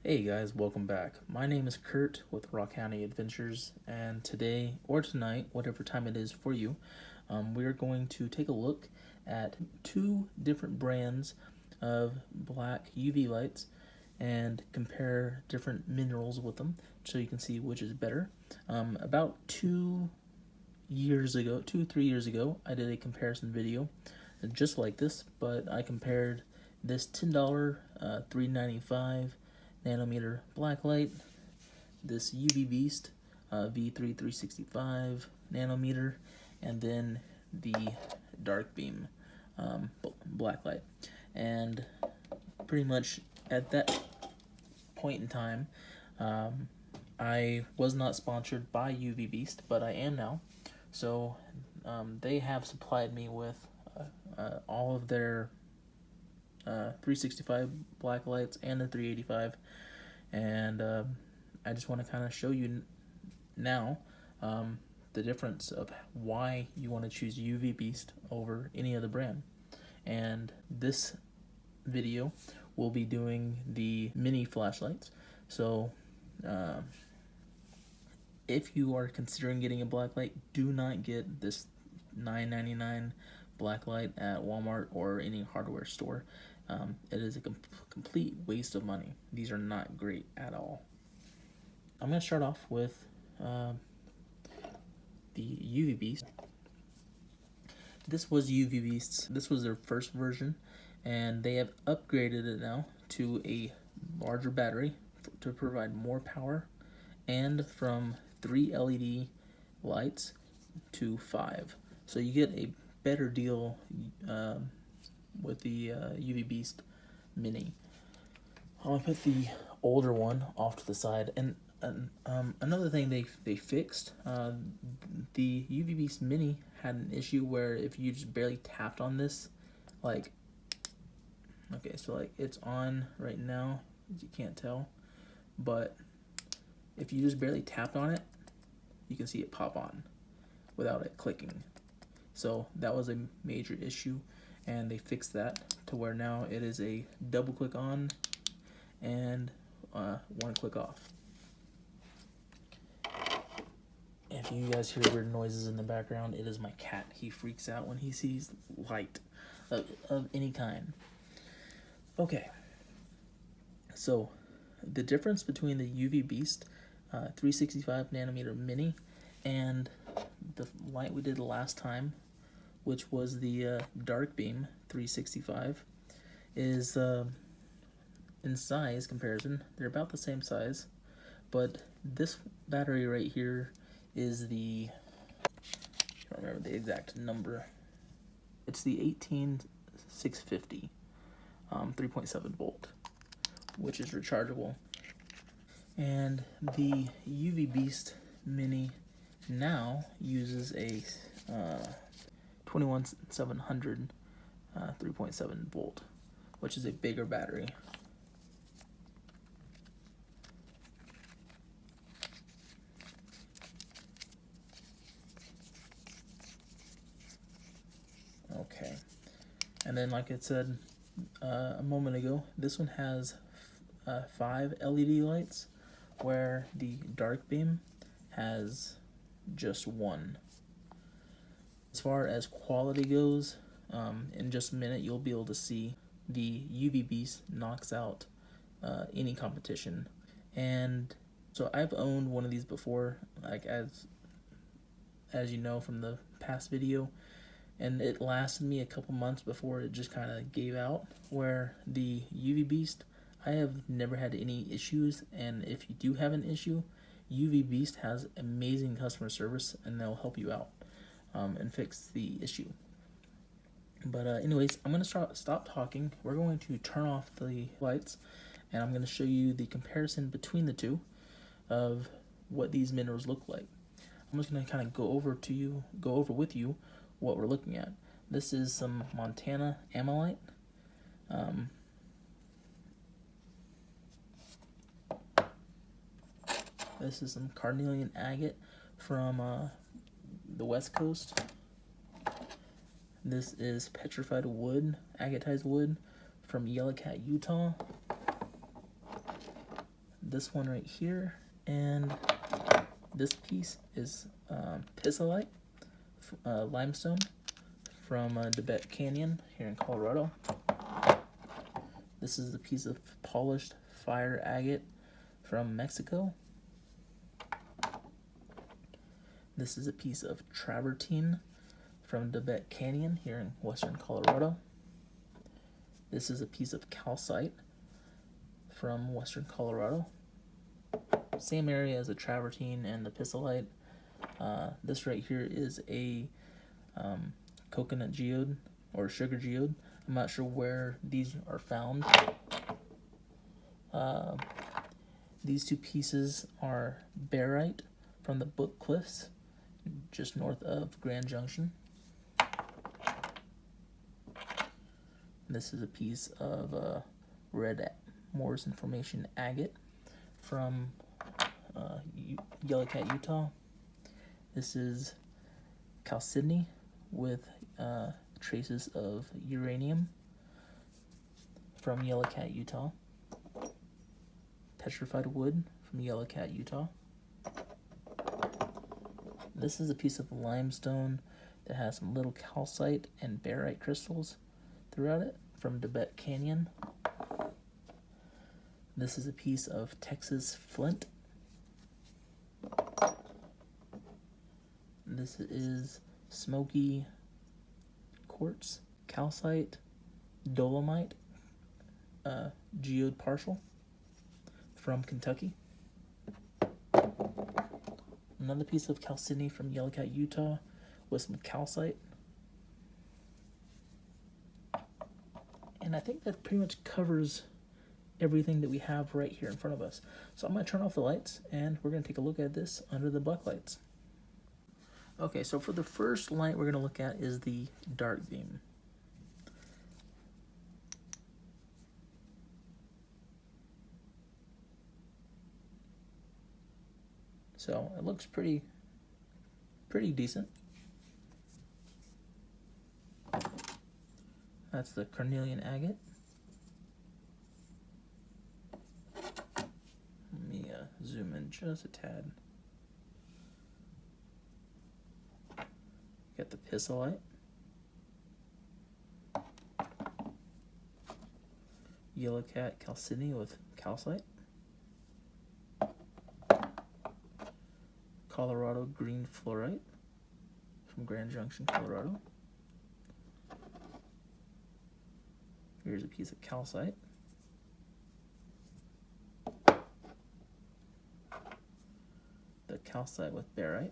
Hey guys, welcome back. My name is Kurt with Rock.Hounding.Adventures, and today, or tonight, whatever time it is for you, we're going to take a look at two different brands of black UV lights and compare different minerals with them so you can see which is better. About 3 years ago, I did a comparison video just like this, but I compared this $10 395 nanometer blacklight, this uvBeast V3 365 nanometer, and then the DarkBeam blacklight. And pretty much at that point in time, I was not sponsored by uvBeast, but I am now. So they have supplied me with all of their 365 black lights and the 385, and I just want to kind of show you now the difference of why you want to choose uvBeast over any other brand. And this video will be doing the mini flashlights. So if you are considering getting a blacklight, do not get this $9.99 blacklight at Walmart or any hardware store. It is a complete waste of money. These are not great at all. I'm going to start off with the uvBeast. This was uvBeast's. This was their first version, and they have upgraded it now to a larger battery to provide more power, and from 3 LED lights to 5. So you get a better deal with the uvBeast Mini. I'm gonna put the older one off to the side. And another thing they fixed, the uvBeast Mini had an issue where if you just barely tapped on this, like, okay, so like it's on right now, as you can't tell, but if you just barely tapped on it, you can see it pop on without it clicking. So that was a major issue, and they fixed that to where now it is a double click on and one click off. If you guys hear weird noises in the background, it is my cat. He freaks out when he sees light of any kind. Okay, so the difference between the uvBeast 365 nanometer mini and the light we did last time, which was the DarkBeam 365, is in size comparison. They're about the same size, but this battery right here is the, I don't remember the exact number. It's the 18650 3.7 volt, which is rechargeable. And the uvBeast Mini now uses a 21700 3.7 volt, which is a bigger battery. Okay, and then like I said a moment ago, this one has 5 LED lights, where the DarkBeam has just 1. As far as quality goes, in just a minute you'll be able to see the uvBeast knocks out any competition. And so I've owned one of these before, like as you know from the past video, and it lasted me a couple months before it just kind of gave out, where the uvBeast, I have never had any issues. And if you do have an issue, uvBeast has amazing customer service, and they'll help you out and fix the issue. But anyways, I'm going to stop talking. We're going to turn off the lights, and I'm going to show you the comparison between the two of what these minerals look like. I'm just going to kind of go over with you what we're looking at. This is some Montana Ammonite. This is some Carnelian Agate from the West Coast. This is petrified wood, agatized wood from Yellow Cat, Utah. this one right here, and this piece is pissolite, limestone from Tibet Canyon here in Colorado. This is a piece of polished fire agate from Mexico. This is a piece of travertine from Tibet Canyon here in western Colorado. This is a piece of calcite from western Colorado. Same area as the travertine and the pissolite. This right here is a coconut geode or sugar geode. I'm not sure where these are found. These two pieces are barite from the Book Cliffs, just north of Grand Junction. This is a piece of red Morrison Formation agate from Yellow Cat, Utah. This is chalcedony with traces of uranium from Yellow Cat, Utah. Petrified wood from Yellow Cat, Utah. This is a piece of limestone that has some little calcite and barite crystals throughout it from Tibet Canyon. This is a piece of Texas flint. This is smoky quartz, calcite, dolomite, geode partial from Kentucky. Another piece of chalcedony from Yellow Cat, Utah with some calcite. And I think that pretty much covers everything that we have right here in front of us. So I'm going to turn off the lights and we're going to take a look at this under the black lights. Okay, so for the first light we're going to look at is the DarkBeam. So it looks pretty decent. That's the carnelian agate. Let me zoom in just a tad. Got the pissolite. Yellow Cat chalcedony with calcite. Colorado green fluorite from Grand Junction, Colorado. Here's a piece of calcite. The calcite with barite.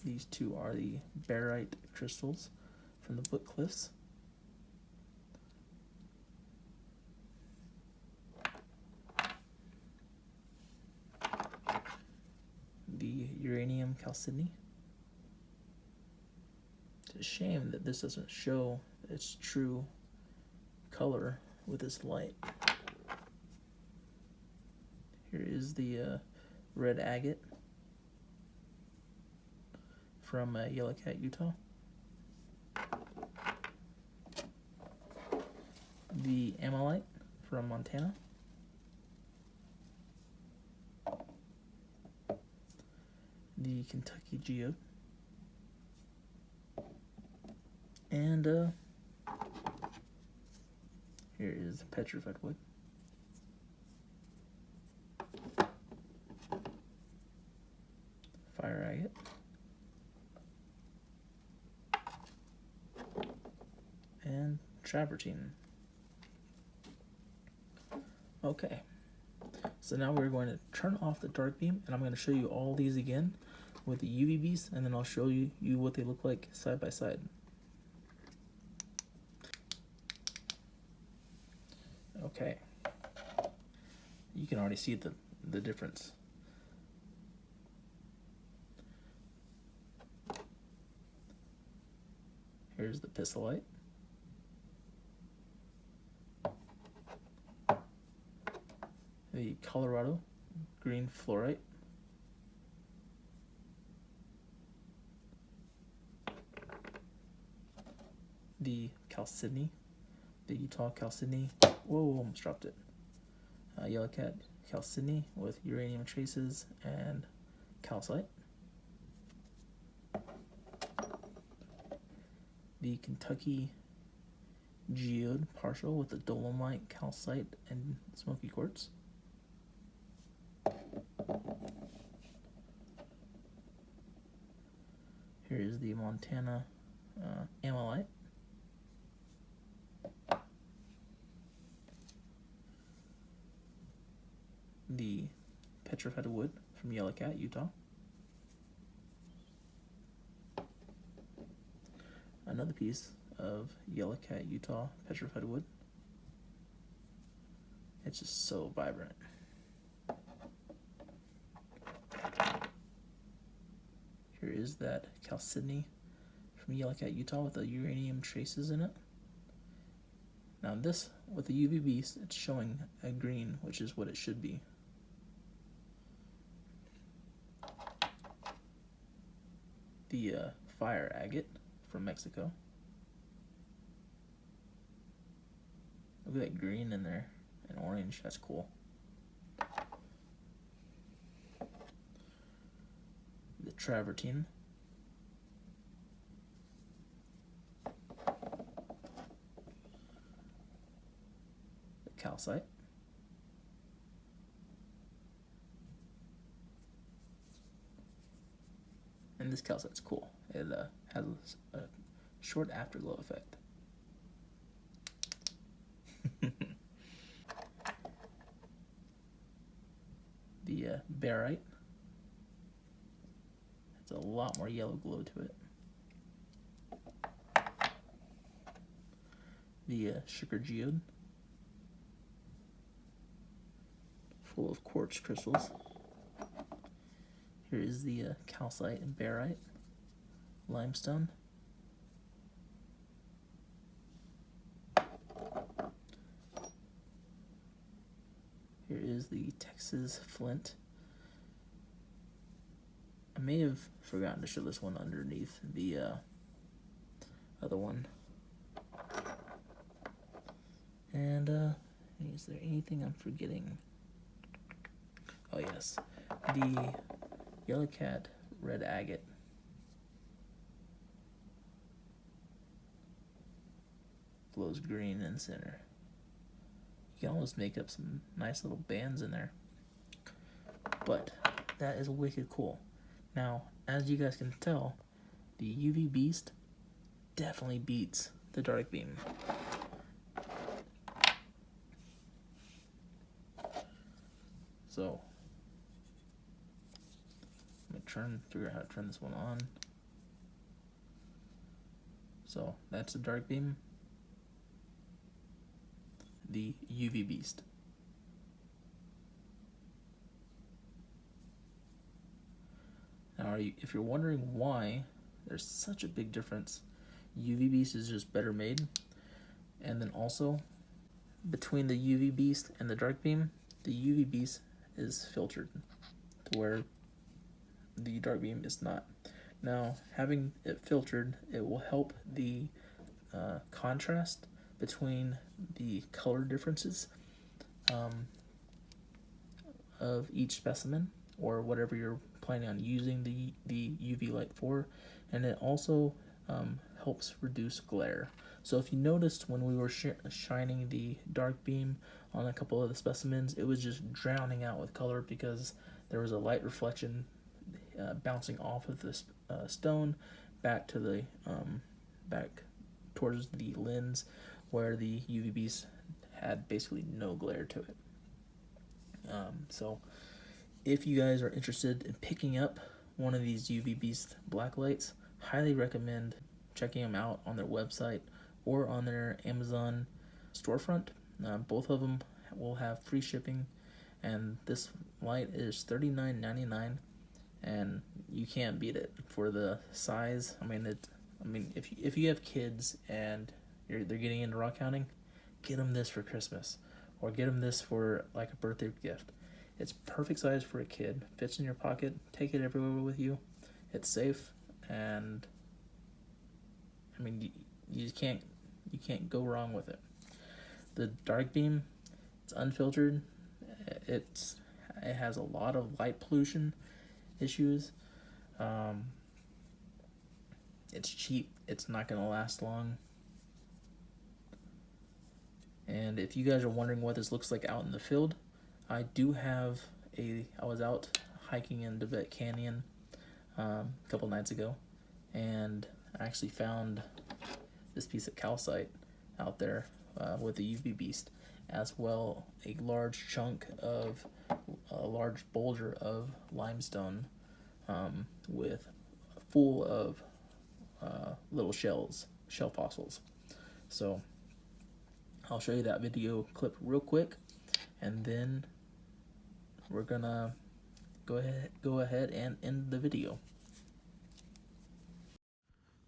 These two are the barite crystals from the Book Cliffs. The uranium chalcedony. It's a shame that this doesn't show its true color with this light. Here is the red agate from Yellow Cat, Utah. The ammonite from Montana. The Kentucky geode. And here is petrified wood. Fire agate. And travertine. Okay, so now we're going to turn off the DarkBeam, and I'm going to show you all these again with the uvBeast, and then I'll show you what they look like side by side. Okay, you can already see the difference. Here's the pissolite. The Colorado green fluorite. The Chalcedony, the Utah Chalcedony. Whoa, almost dropped it. Yellow cat Chalcedony with uranium traces and calcite. The Kentucky Geode partial with the dolomite, calcite, and smoky quartz. Here is the Montana ammonite. The petrified wood from Yellow Cat, Utah. Another piece of Yellow Cat, Utah petrified wood. It's just so vibrant. Here is that Chalcedony from Yellow Cat, Utah with the uranium traces in it. Now this, with the uvBeast, it's showing a green, which is what it should be. The fire agate from Mexico. Look at that green in there and orange, that's cool. The travertine. The calcite. And this calcite's cool. It has a short afterglow effect. The barite has a lot more yellow glow to it. The sugar geode, full of quartz crystals. Here is the calcite and barite, limestone. Here is the Texas flint. I may have forgotten to show this one underneath the other one. And is there anything I'm forgetting? Oh yes, the Yellow Cat red agate. Glows green in the center. You can almost make up some nice little bands in there. But that is wicked cool. Now, as you guys can tell, the uvBeast definitely beats the DarkBeam. So, I'm gonna figure out how to turn this one on. So, that's the DarkBeam, the uvBeast. Now, if you're wondering why there's such a big difference, uvBeast is just better made. And then also, between the uvBeast and the DarkBeam, the uvBeast is filtered to where the DarkBeam is not. Now, having it filtered, it will help the contrast between the color differences of each specimen, or whatever you're planning on using the UV light for, and it also helps reduce glare. So if you noticed when we were shining the DarkBeam on a couple of the specimens, it was just drowning out with color because there was a light reflection bouncing off of this stone back to the back towards the lens, where the uvBeast had basically no glare to it. So if you guys are interested in picking up one of these uvBeast black lights, highly recommend checking them out on their website or on their Amazon storefront. Both of them will have free shipping, and this light is $39.99, and you can't beat it for the size. I mean, if you have kids and they're getting into rock hounding, get them this for Christmas, or get them this for like a birthday gift. It's perfect size for a kid, fits in your pocket, take it everywhere with you. It's safe, and I mean, you just can't You can't go wrong with it. The DarkBeam, it's unfiltered. It has a lot of light pollution issues. It's cheap. It's not going to last long. And if you guys are wondering what this looks like out in the field, I was out hiking in DeVette Canyon a couple nights ago, and I actually found this piece of calcite out there with the uvBeast, as well a large boulder of limestone full of little shell fossils. So I'll show you that video clip real quick, and then we're gonna go ahead and end the video.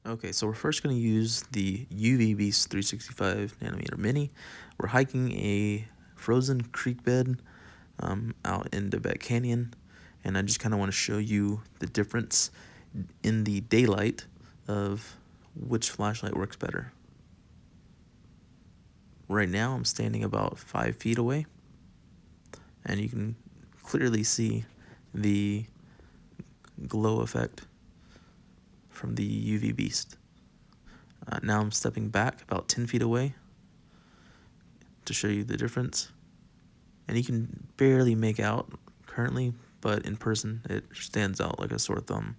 Okay, so we're first going to use the uvBeast 365nm mini. We're hiking a frozen creek bed out in DeVette Canyon, and I just kind of want to show you the difference in the daylight of which flashlight works better. Right now I'm standing about 5 feet away, and you can clearly see the glow effect from the uvBeast. Now I'm stepping back about 10 feet away to show you the difference, and you can barely make out currently, but in person it stands out like a sore thumb.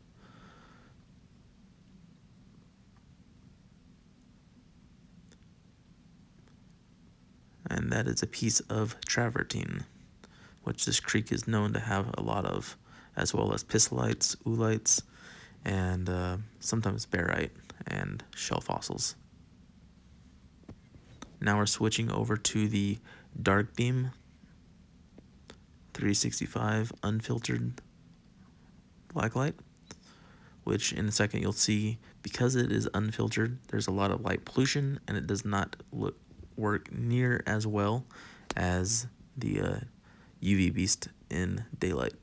And that is a piece of travertine, which this creek is known to have a lot of, as well as pisolites, oolites, and sometimes barite and shell fossils. Now we're switching over to the DarkBeam 365 unfiltered blacklight, which in a second you'll see, because it is unfiltered, there's a lot of light pollution, and it does not work near as well as the uvBeast in daylight.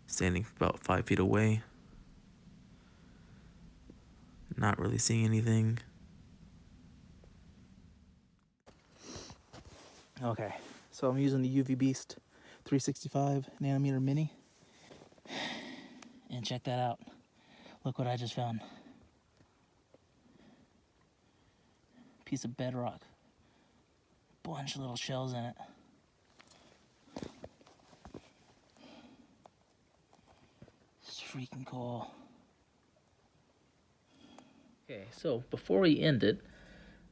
Standing about 5 feet away, not really seeing anything. Okay, so I'm using the uvBeast 365nm mini, and check that out. Look what I just found. Piece of bedrock, bunch of little shells in it. It's freaking cool. Okay, so before we end it,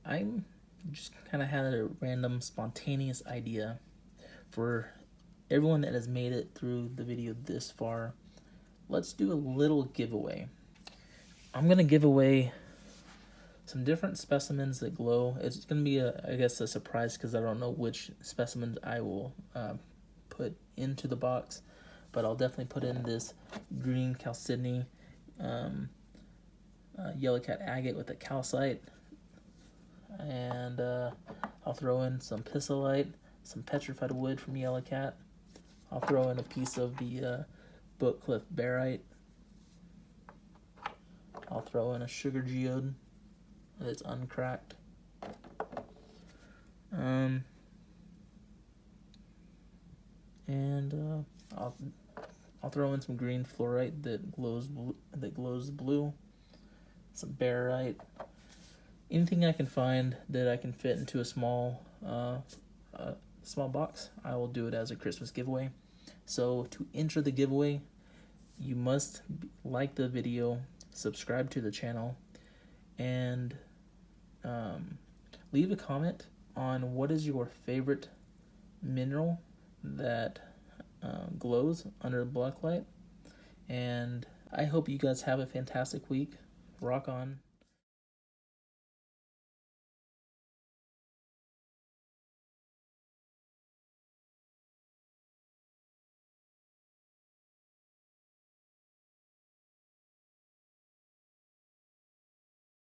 I'm just kind of had a random spontaneous idea for everyone that has made it through the video this far. Let's do a little giveaway. I'm gonna give away some different specimens that glow. It's gonna be I guess a surprise, because I don't know which specimens I will put into the box, but I'll definitely put in this green chalcedony, yellow cat agate with a calcite, and I'll throw in some pissolite, some petrified wood from yellow cat. I'll throw in a piece of the Bookcliff barite. I'll throw in a sugar geode that's uncracked. And I'll throw in some green fluorite that glows blue. Some barite. Anything I can find that I can fit into a small box, I will do it as a Christmas giveaway. So to enter the giveaway, you must like the video, subscribe to the channel, and leave a comment on what is your favorite mineral that glows under blacklight. And I hope you guys have a fantastic week. Rock on.